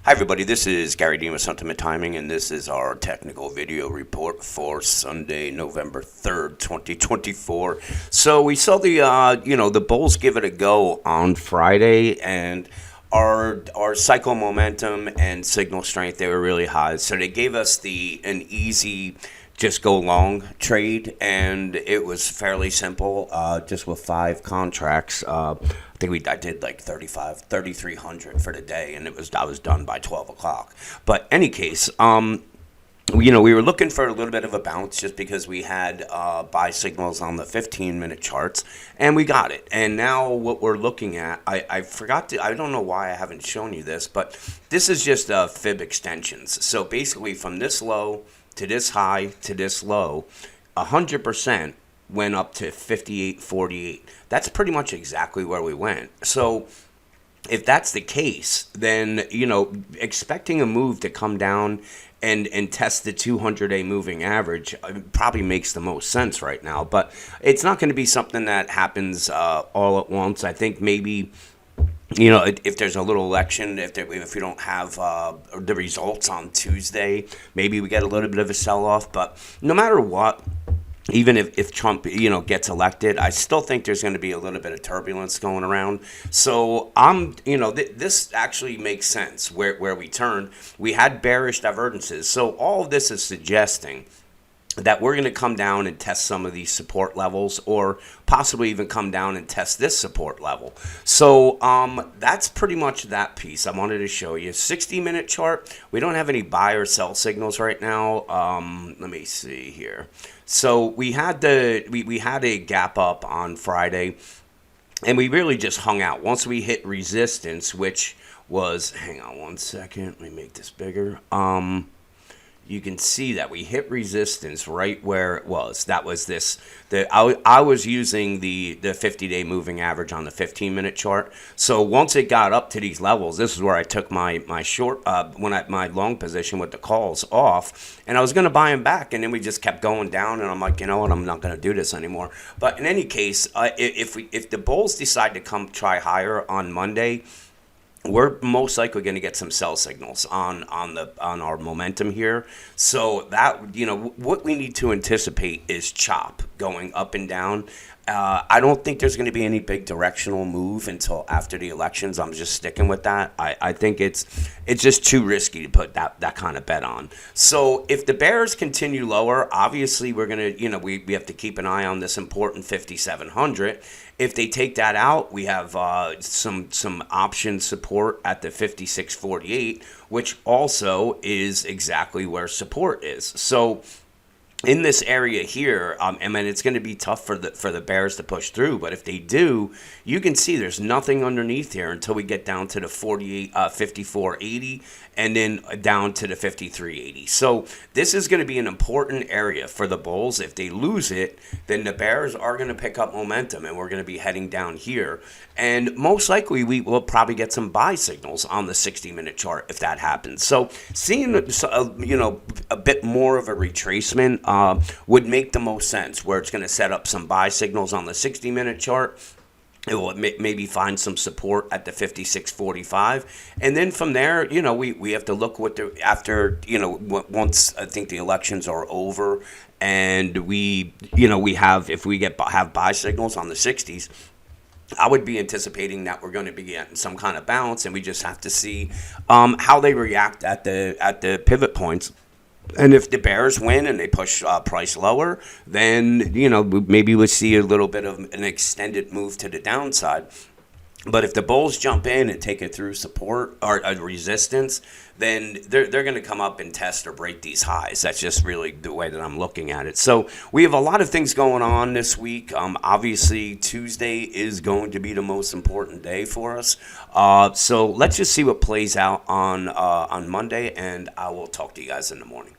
Hi, everybody. This is Gary Dean with Sentiment Timing, and this is our technical video report for Sunday, November 3rd, 2024. So we saw the Bulls give it a go on Friday, and our cycle momentum and signal strength, they were really high. So they gave us an easy just go long trade, and it was fairly simple, just with 5 contracts. I think I did like 3,300 for the day, and I was done by 12 o'clock. But any case, we were looking for a little bit of a bounce just because we had buy signals on the 15-minute charts, and we got it. And now what we're looking at, I forgot to, I don't know why I haven't shown you this, but this is just fib extensions. So basically from this low to this high to this low, 100% went up to 58.48. That's pretty much exactly where we went. So if that's the case, then, expecting a move to come down and test the 200-day moving average probably makes the most sense right now. But it's not going to be something that happens all at once. I think maybe, if there's a little election, if we don't have the results on Tuesday, maybe we get a little bit of a sell-off. But no matter what, even if Trump, gets elected, I still think there's going to be a little bit of turbulence going around. So this actually makes sense where we turned. We had bearish divergences. So all of this is suggesting that we're going to come down and test some of these support levels, or possibly even come down and test this support level. So that's pretty much that piece I wanted to show you. 60-minute chart, we don't have any buy or sell signals right now. Let me see here. So we had we had a gap up on Friday, and we really just hung out. Once we hit resistance, which was, hang on one second, let me make this bigger. You can see that we hit resistance right where it was. That was I was using the 50-day moving average on the 15-minute chart. So once it got up to these levels, this is where I took my short, my long position with the calls off, and I was going to buy them back, and then we just kept going down, and I'm like, you know what, I'm not going to do this anymore. But in any case, if the Bulls decide to come try higher on Monday, we're most likely going to get some sell signals on our momentum here. So that, what we need to anticipate is chop going up and down. I don't think there's going to be any big directional move until after the elections. I'm just sticking with that. I think it's just too risky to put that kind of bet on. So if the bears continue lower, obviously we're going to, we have to keep an eye on this important 5,700. If they take that out, we have some option support at the 56.48, which also is exactly where support is. So in this area here, it's going to be tough for the bears to push through. But if they do, you can see there's nothing underneath here until we get down to the 54.80 and then down to the 53.80. So this is going to be an important area for the Bulls. If they lose it, then the bears are going to pick up momentum, and we're going to be heading down here. And most likely we will probably get some buy signals on the 60-minute chart if that happens. So seeing a bit more of a retracement would make the most sense, where it's going to set up some buy signals on the 60-minute chart. It will maybe find some support at the 56.45, and then from there, we have to look once I think the elections are over, and we have, if we have buy signals on the 60s. I would be anticipating that we're going to be getting some kind of bounce, and we just have to see how they react at the pivot points. And if the bears win and they push price lower, then, maybe we'll see a little bit of an extended move to the downside. But if the Bulls jump in and take it through support or resistance, then they're going to come up and test or break these highs. That's just really the way that I'm looking at it. So we have a lot of things going on this week. Obviously, Tuesday is going to be the most important day for us. So let's just see what plays out on Monday, and I will talk to you guys in the morning.